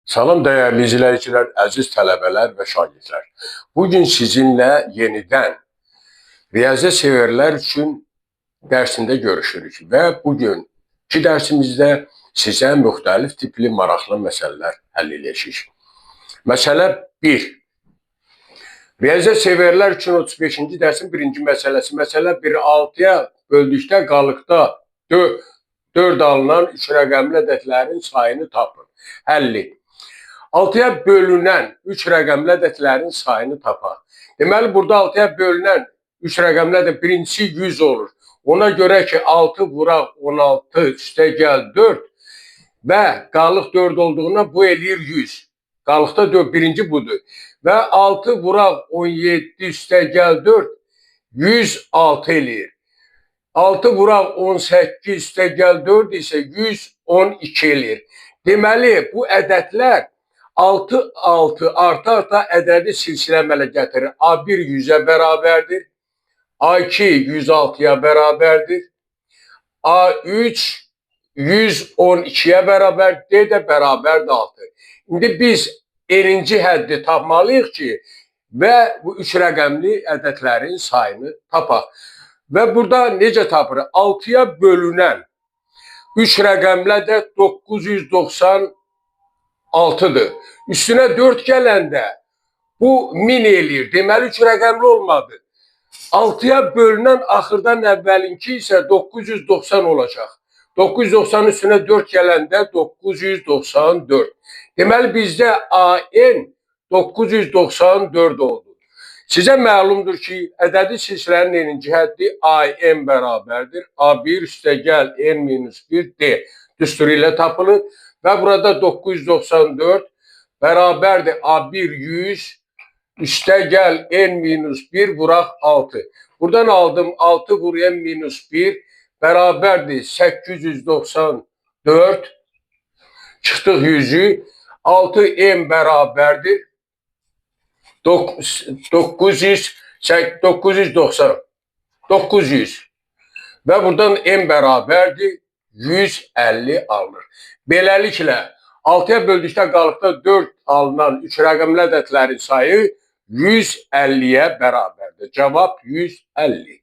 Salam değerli izleyiciler, aziz tələbələr ve şagirdler. Bugün sizinle yeniden riyazi severler için dersinde görüşürük ve bugünkü dersimizde size müxtəlif tipli maraqlı məsələlər həll edəcəyik. Məsələ 1. Riyazi severler için 35-ci dərsin birinci məsələsi. Məsələ 1'i 6'ya böldükdə qalıqda 4 alınan 3 rəqəmli ədədlərin sayını tapın. Həlli. 6'ya bölünen 3 rəqəmli ədədlərin sayını tapaq. Deməli, burada 6'ya bölünen 3 rəqəmli ədəd birincisi 100 olur. Ona göre ki 6 vuraq 16 üstə gəl 4 və qalıq 4 olduğuna bu eləyir 100. Qalıqda 4 birinci budur. Və 6 vuraq 17 üstə gəl 4 106 eləyir. 6 vuraq 18 üstə gəl 4 isə 112 eləyir. Deməli, bu ədədlər 6 arta ədədi silsilə əmələ gətirir. A1 100'ə bərabərdir. A2 106'ya bərabərdir. A3 112'ye bərabər. D də bərabərdir 6. İndi biz birinci həddi tapmalıyıq ki və bu 3 rəqəmli ədədlərin sayını tapaq. Və burada necə tapırıq? 6'ya bölünən 3 rəqəmli ədəd 996'dır. Üstüne 4 gələndə bu 1000 eləyir. Deməli 3 rəqəmli olmadı. 6'ya bölünən axırdan əvvəlinki isə 990 olacaq. 990'ın üstüne 4 gələndə 994. Deməli bizdə AN 994 oldu. Sizə məlumdur ki, ədədi silsilənin eninci həddi AN bərabərdir. A1 üstə gəl N-1 D düsturu ilə tapılır. Və burada 994 bərabərdir A1 100 üstə gəl N-1 vuraq 6. Buradan aldım 6 vur N-1 bərabərdir 894 çıxdıq 100'ü 6 N bərabərdir 990 900 və buradan N bərabərdir 150 alınır. Beləliklə 6'ya böldükdə qalıqda 4 alınan 3 rəqəmli ədədlərin sayı 150'ye bərabərdir. Cavab 150.